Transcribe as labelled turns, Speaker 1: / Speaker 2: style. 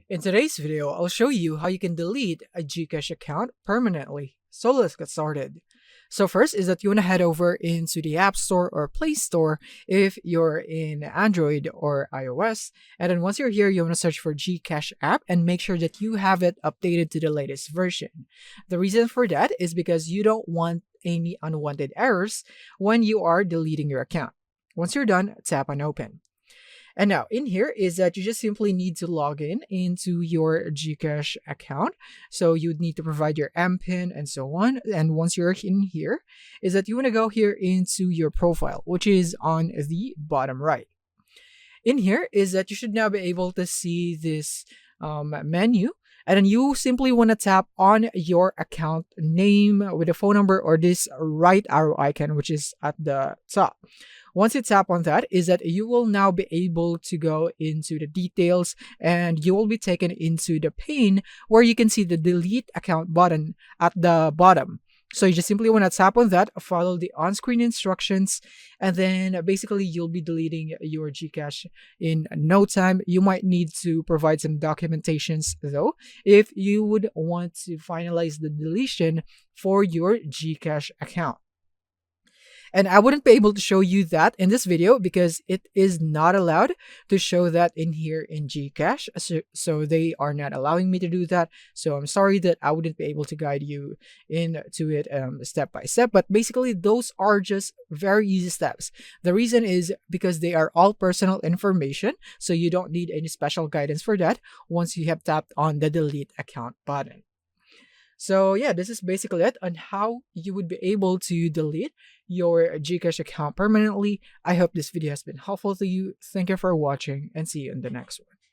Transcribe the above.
Speaker 1: In today's video, I'll show you how you can delete a GCash account permanently. So let's get started. So first is that you want to head over into the App Store or Play Store if you're in Android or iOS. And then once you're here, you want to search for GCash app and make sure that you have it updated to the latest version. The reason for that is because you don't want any unwanted errors when you are deleting your account. Once you're done, tap on Open. And now in here is that you just simply need to log in into your GCash account. So you'd need to provide your MPIN and so on. And once you're in here is that you want to go here into your profile, which is on the bottom right. In here is that you should now be able to see this menu. And then you simply want to tap on your account name with a phone number or this right arrow icon, which is at the top. Once you tap on that, is that you will now be able to go into the details and you will be taken into the pane where you can see the delete account button at the bottom. So you just simply want to tap on that, follow the on-screen instructions, and then basically you'll be deleting your GCash in no time. You might need to provide some documentations though, if you would want to finalize the deletion for your GCash account. And I wouldn't be able to show you that in this video because it is not allowed to show that in here in GCash. So they are not allowing me to do that. So I'm sorry that I wouldn't be able to guide you into it step by step. But basically, those are just very easy steps. The reason is because they are all personal information. So you don't need any special guidance for that once you have tapped on the delete account button. So yeah, this is basically it on how you would be able to delete your GCash account permanently. I hope this video has been helpful to you. Thank you for watching and see you in the next one.